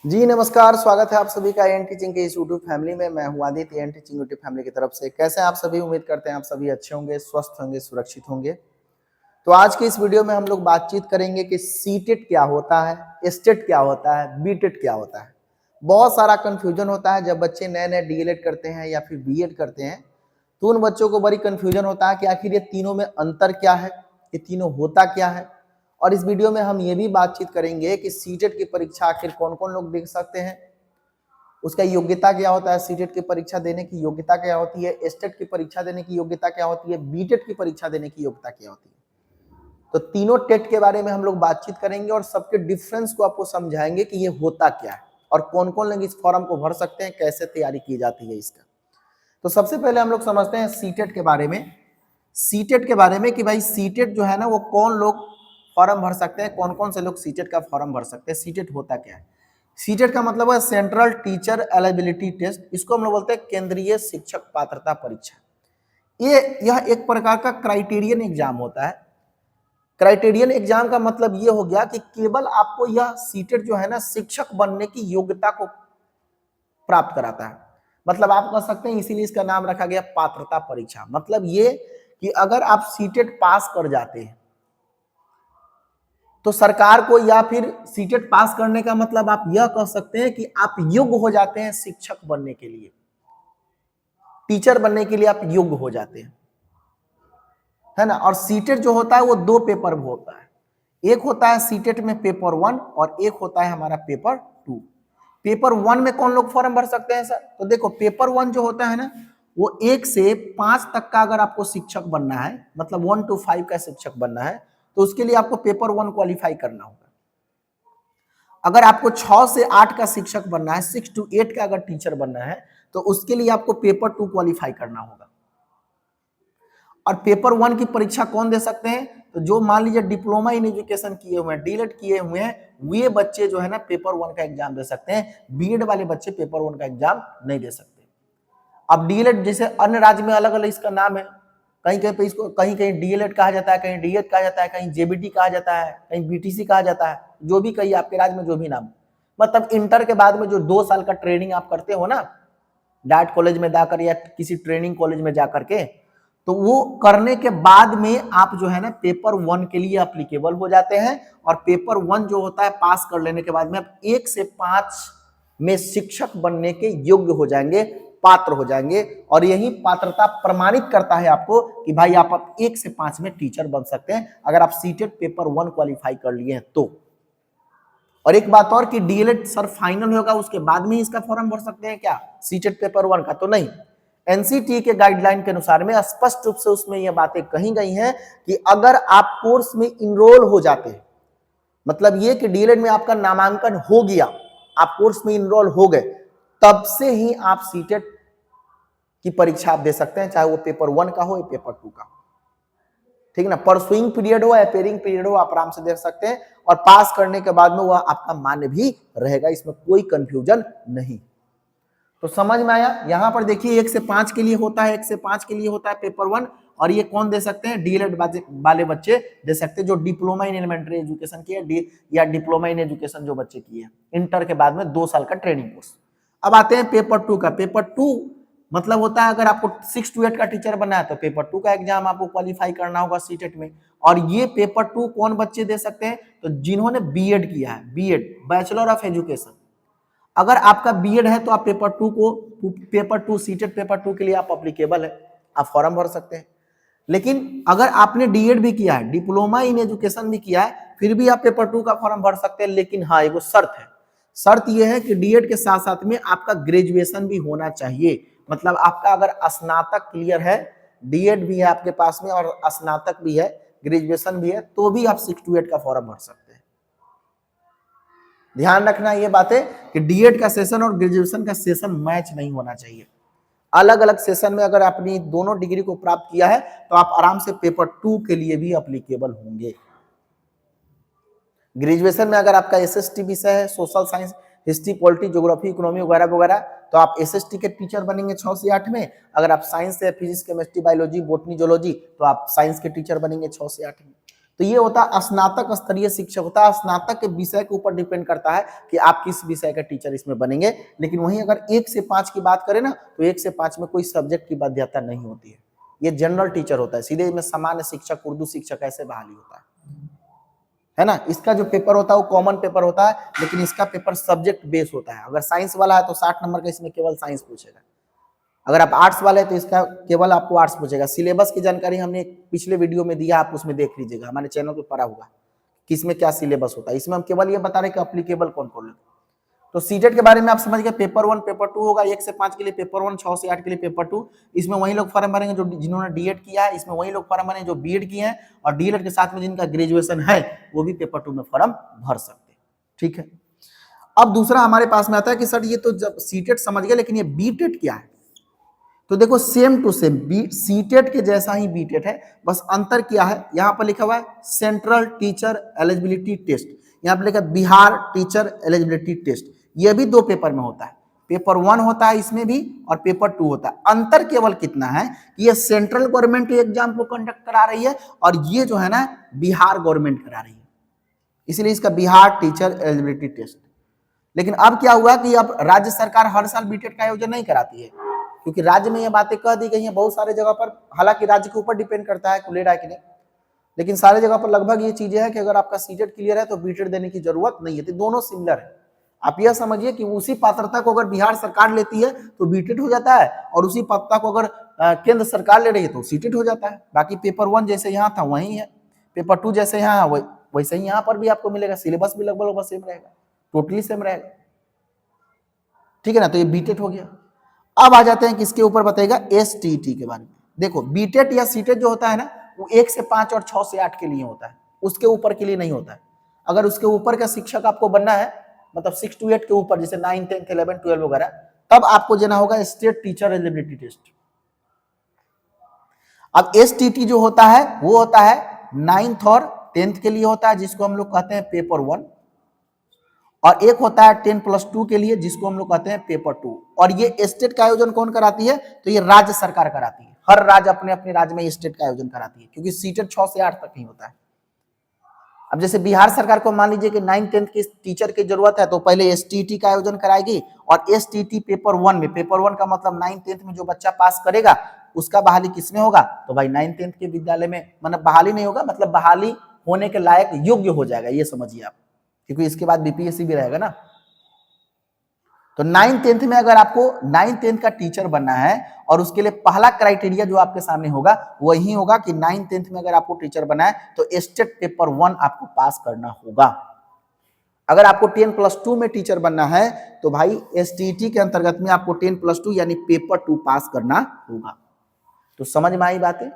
जी नमस्कार, स्वागत है आप सभी का एन टीचिंग के इस यूट्यूब फैमिली में। मैं हूं Aditya, an teaching YouTube family की तरफ से। कैसे हैं आप सभी? उम्मीद करते हैं आप सभी अच्छे होंगे, स्वस्थ होंगे, सुरक्षित होंगे। तो आज के इस वीडियो में हम लोग बातचीत करेंगे कि सीटेट क्या होता है, एस्टेट क्या होता है, बीटेट क्या होता है। बहुत सारा कंफ्यूजन होता है जब बच्चे नए नए डीएलएड करते हैं या फिर बीएड करते हैं, तो उन बच्चों को बड़ी कंफ्यूजन होता है कि आखिर ये तीनों में अंतर क्या है, ये तीनों होता क्या है। और इस वीडियो में हम ये भी बातचीत करेंगे कि सीटेट की परीक्षा आखिर कौन कौन लोग दे सकते हैं, उसका योग्यता क्या होता है, सीटेट की परीक्षा देने की योग्यता क्या होती है, एस्टेट की परीक्षा देने की योग्यता क्या होती है, बीटेट की परीक्षा देने की योग्यता क्या होती है। तो तीनों टेट के बारे में हम लोग बातचीत करेंगे और सबके डिफरेंस को आपको समझाएंगे कि ये होता क्या है और कौन कौन लोग इस फॉर्म को भर सकते हैं, कैसे तैयारी की जाती है इसका। तो सबसे पहले हम लोग समझते हैं सीटेट के बारे में। सीटेट के बारे में कि भाई सीटेट जो है ना, वो कौन लोग फॉर्म भर सकते हैं, कौन कौन से लोग सीटेट का फॉर्म भर सकते हैं। सीटेट होता क्या है? सीटेट का मतलब है सेंट्रल टीचर एलिजिबिलिटी टेस्ट। इसको हम लोग बोलते हैं केंद्रीय शिक्षक पात्रता परीक्षा। यह एक प्रकार का क्राइटेरियन एग्जाम होता है। क्राइटेरियन एग्जाम का मतलब ये हो गया कि केवल आपको यह सीटेट जो है ना, शिक्षक बनने की योग्यता को प्राप्त कराता है। मतलब आप कह सकते हैं, इसीलिए इसका नाम रखा गया पात्रता परीक्षा। मतलब ये कि अगर आप सीटेट पास कर जाते हैं तो सरकार को, या फिर सीटेट पास करने का मतलब आप यह कह सकते हैं कि आप योग्य हो जाते हैं शिक्षक बनने के लिए, टीचर बनने के लिए आप योग्य हो जाते हैं, है ना। और सीटेट जो होता है वो दो पेपर में होता है। एक होता है सीटेट में पेपर 1 और एक होता है हमारा पेपर 2। पेपर 1 में कौन लोग फॉर्म भर सकते हैं सर? तो देखो, पेपर 1 जो होता है ना, वो 1 से 5 तक का अगर आपको शिक्षक बनना है, मतलब 1 to 5 का शिक्षक बनना है, तो उसके लिए आपको पेपर 1 क्वालिफाई करना होगा। अगर आपको 6 से 8 का शिक्षक बनना है, 6 to 8 का अगर टीचर बनना है, तो उसके लिए आपको पेपर 2 क्वालिफाई करना होगा। और पेपर 1 की परीक्षा कौन दे सकते हैं? तो जो मान लीजिए डिप्लोमा इन एजुकेशन किए हुए हैं, डीएलएड किए हुए हैं, वे बच्चे जो है ना पेपर 1 का एग्जाम दे सकते हैं। बीएड वाले बच्चे पेपर 1 का एग्जाम नहीं दे सकते। अब डीएलएड जैसे अन्य राज्य में अलग अलग इसका नाम है। कहीं कहीं पे इसको कहीं कहीं डीएलएड कहा जाता है, कहीं डीएड कहा जाता है, कहीं जेबीटी कहा जाता है, कहीं बीटीसी कहा जाता है। जो भी कही आपके राज्य में जो भी नाम, मतलब इंटर के बाद में जो 2 साल का ट्रेनिंग आप करते हो ना, डाइट कॉलेज में जाकर या किसी ट्रेनिंग कॉलेज में जाकर के, तो वो करने के बाद में आप जो है ना पेपर 1 के लिए अप्लीकेबल हो जाते हैं। और पेपर 1 जो होता है, पास कर लेने के बाद में आप 1 से 5 में शिक्षक बनने के योग्य हो जाएंगे, पात्र हो जाएंगे। और यही पात्रता प्रमाणित करता है आपको कि भाई आप 1 से 5 में टीचर बन सकते हैं, अगर आप सीटेट पेपर 1 क्वालिफाई कर लिए हैं तो। और एक बात और कि डीएलएड सर फाइनल होगा उसके बाद में इसका फॉर्म भर सकते हैं क्या, सीटेट पेपर 1 का? तो नहीं। एनसीटी के गाइडलाइन के अनुसार में स्पष्ट रूप से उसमें यह बातें कही गई हैं कि अगर आप कोर्स में इनरोल हो जाते हैं, मतलब ये कि डीएलएड में आपका नामांकन हो गया, आप कोर्स में इनरोल हो गए, तब से ही आप सीटेट की परीक्षा आप दे सकते हैं, चाहे वो पेपर 1 का हो या पेपर 2 का हो। ठीक ना। परसुइंग पीरियड हो, अपेयरिंग पीरियड हो, आप आराम से दे सकते हैं। और पास करने के बाद में वह आपका मान्य भी रहेगा, इसमें कोई कंफ्यूजन नहीं। तो समझ में आया? यहां पर देखिए 1 से 5 के लिए होता है, 1 से 5 के लिए होता है पेपर 1। और ये कौन दे सकते हैं? डीएलएड वाले बच्चे दे सकते हैं, जो डिप्लोमा इन एलिमेंट्री एजुकेशन किए या डिप्लोमा इन एजुकेशन जो बच्चे किए इंटर के बाद में 2 साल का ट्रेनिंग कोर्स। अब आते हैं पेपर 2 का। पेपर 2 मतलब होता है, अगर आपको 6 to 8 का टीचर बनना है तो पेपर 2 का एग्जाम आपको क्वालिफाई करना होगा सीटेट में। और ये पेपर 2 कौन बच्चे दे सकते हैं? तो जिन्होंने बीएड किया है, बीएड बैचलर ऑफ एजुकेशन। अगर आपका बीएड है तो आप पेपर 2 सीटेट पेपर 2 के लिए आप अप्लीकेबल है, आप फॉर्म भर सकते हैं। लेकिन अगर आपने डीएड भी किया है, डिप्लोमा इन एजुकेशन भी किया है, फिर भी आप पेपर 2 का फॉर्म भर सकते हैं। लेकिन हाँ, एगो शर्त है। शर्त यह है कि डीएड के साथ साथ में आपका ग्रेजुएशन भी होना चाहिए। मतलब आपका अगर स्नातक क्लियर है, डीएड भी है आपके पास में और स्नातक भी है, ग्रेजुएशन भी है, तो भी आप 6 to 8 का फॉर्म भर सकते हैं। ध्यान रखना ये बातें कि डीएड का सेशन और ग्रेजुएशन का सेशन मैच नहीं होना चाहिए। अलग अलग सेशन में अगर आपने दोनों डिग्री को प्राप्त किया है तो आप आराम से पेपर 2 के लिए भी अप्लीकेबल होंगे। ग्रेजुएशन में अगर आपका एसएसटी विषय है, social science, history, polity, geography, economy वगैरह वगैरह, तो आप एसएसटी के टीचर बनेंगे 6 से 8 में। अगर आप साइंस से physics, chemistry, biology, botany, zoology, तो आप साइंस के टीचर बनेंगे 6 से 8 में। तो ये होता है स्नातक स्तरीय शिक्षक होता है, स्नातक के विषय के ऊपर डिपेंड करता है कि आप किस विषय का टीचर इसमें बनेंगे। लेकिन वहीं अगर 1 से 5 की बात करें ना, तो 1 से 5 में कोई सब्जेक्ट की बाध्यता नहीं होती है, ये जनरल टीचर होता है, सीधे इसमें सामान्य शिक्षक, उर्दू शिक्षक ऐसे बहाली होता है ना। इसका जो पेपर होता है वो कॉमन पेपर होता है, लेकिन इसका पेपर सब्जेक्ट बेस होता है। अगर साइंस वाला है तो 60 नंबर का इसमें केवल साइंस पूछेगा, अगर आप आर्ट्स वाले हैं तो इसका केवल आपको आर्ट्स पूछेगा। सिलेबस की जानकारी हमने पिछले वीडियो में दिया, आप उसमें देख लीजिएगा, हमारे चैनल पे पड़ा हुआ किसमें क्या सिलेबस होता है। इसमें हम केवल ये बता रहे कि एप्लीकेबल कौन कौन है। तो सीटेट के बारे में आप समझ गए, पेपर 1 पेपर 2 होगा, 1 से 5 के लिए पेपर 1, 6 से 8 के लिए पेपर 2। इसमें वही लोग फॉर्म भरेंगे जो जिन्होंने डीएड किया है, इसमें वही लोग फॉर्म भरेंगे जो बीएड किए हैं, और डीएड के साथ में जिनका ग्रेजुएशन है वो भी पेपर 2 में फॉर्म भर सकते हैं। ठीक है, अब दूसरा हमारे पास में आता है कि सर ये तो जब सीटेट समझ गए, लेकिन ये बीटेट क्या है। तो देखो सेम टू सेम सीटेट के जैसा ही बीटेट है, बस अंतर क्या है, यहाँ पर लिखा हुआ है सेंट्रल टीचर एलिजिबिलिटी टेस्ट, यहाँ पर लिखा है बिहार टीचर एलिजिबिलिटी टेस्ट। ये भी 2 पेपर में होता है, पेपर 1 होता है इसमें भी और पेपर 2 होता है। अंतर केवल कितना है कि ये सेंट्रल गवर्नमेंट एग्जाम को कंडक्ट करा रही है और ये जो है ना बिहार गवर्नमेंट करा रही है, इसलिए इसका बिहार टीचर एलिजिबिलिटी टेस्ट। लेकिन अब क्या हुआ कि अब राज्य सरकार हर साल बीटेट का आयोजन नहीं कराती है, क्योंकि राज्य में ये बातें कह दी गई हैं बहुत सारे जगह पर। हालांकि राज्य के ऊपर डिपेंड करता है खुले रहा है कि नहीं, लेकिन सारे जगह पर लगभग ये चीजें हैं कि अगर आपका सीटेट क्लियर है तो बीटेट देने की जरूरत नहीं है। तो दोनों सिमिलर है। आप यह समझिए कि उसी पात्रता को अगर बिहार सरकार लेती है तो बीटेट हो जाता है, और उसी पात्रता को अगर केंद्र सरकार ले रही है तो सीटेट हो जाता है। बाकी पेपर 1 जैसे यहाँ था वही है, पेपर 2 जैसे यहाँ वैसे ही यहाँ पर भी आपको मिलेगा, सिलेबस भी लगभग सेम रहेगा, टोटली सेम रहेगा। ठीक है ना, तो ये बीटेट हो गया। अब आ जाते हैं किसके ऊपर बताएगा, एसटीटी के बारे में। देखो बीटेट या सीटेट जो होता है ना वो 1 से 5 और 6 से 8 के लिए होता है, उसके ऊपर के लिए नहीं होता है। अगर उसके ऊपर का शिक्षक आपको बनना है, मतलब 6 to 8 के ऊपर, जैसे 9, 10, 11, 12 वगैरह, तब आपको देना होगा स्टेट टीचर एलिजिबिलिटी टेस्ट। अब एसटीटी जो होता है वो होता है 9th और 10th के लिए होता है, जिसको हम लोग कहते हैं पेपर 1, और एक होता है 10+2 के लिए जिसको हम लोग कहते हैं पेपर 2। और ये स्टेट का आयोजन कौन कराती है, तो ये राज्य सरकार कराती है। हर राज्य अपने अपने राज्य में स्टेट का आयोजन कराती है, क्योंकि सीटेट 6 से 8 तक ही होता है। अब जैसे बिहार सरकार को मान लीजिए कि 9, 10 की टीचर की जरूरत है, तो पहले एसटीटी का आयोजन कराएगी, और एसटीटी पेपर 1 में, पेपर 1 का मतलब 9, 10 में जो बच्चा पास करेगा उसका बहाली किसमें होगा, तो भाई 9, 10 के विद्यालय में, मतलब बहाली नहीं होगा, मतलब बहाली होने के लायक योग्य हो जाएगा, ये समझिए आप, क्योंकि इसके बाद बीपीएससी भी रहेगा ना। तो 9, 10 में अगर आपको 9, 10 का टीचर बनना है, और उसके लिए पहला क्राइटेरिया जो आपके सामने होगा वही होगा कि 9, 10 में अगर आपको टीचर बनना है तो स्टेट पेपर 1 आपको पास करना होगा। अगर आपको 10+2 में टीचर बनना है तो भाई एसटीटी के अंतर्गत में आपको 10+2 यानी पेपर 2 पास करना होगा। तो समझ में आई बातें,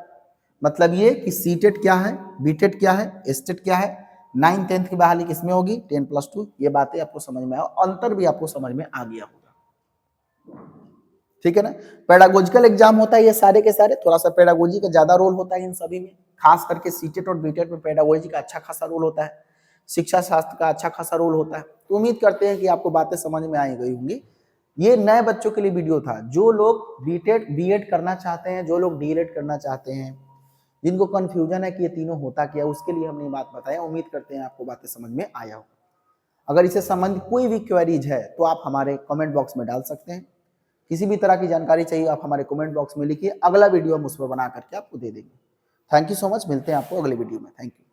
मतलब ये कि सीटेट क्या है, बीटेट क्या है, स्टेट क्या है, 9, 10 की बहाली किसमें होगी, 10+2। ये बातें आपको समझ में आया, अंतर भी आपको समझ में आ गया होगा। ठीक है ना। पेडागोजिकल एग्जाम होता है ये सारे के सारे, थोड़ा सा पेडागोजी का ज्यादा रोल होता है इन सभी में, खास करके सीटेट और बीटेट में पेडागोजी का अच्छा खासा रोल होता है, शिक्षा शास्त्र का अच्छा खासा रोल होता है। तो उम्मीद करते हैं कि आपको बातें समझ में आई गई होंगी। ये नए बच्चों के लिए वीडियो था, जो लोग बीटेट बीएड करना चाहते हैं, जो लोग डीएलएड करना चाहते हैं, जिनको कंफ्यूजन है कि ये तीनों होता क्या, उसके लिए हमने बात बताया। उम्मीद करते हैं आपको बातें समझ में आया हो। अगर इससे संबंधित कोई भी क्वेरीज है तो आप हमारे कमेंट बॉक्स में डाल सकते हैं। किसी भी तरह की जानकारी चाहिए आप हमारे कमेंट बॉक्स में लिखिए, अगला वीडियो हम उस पर बना करके आपको दे देंगे। थैंक यू सो मच, मिलते हैं आपको अगले वीडियो में। Thank you.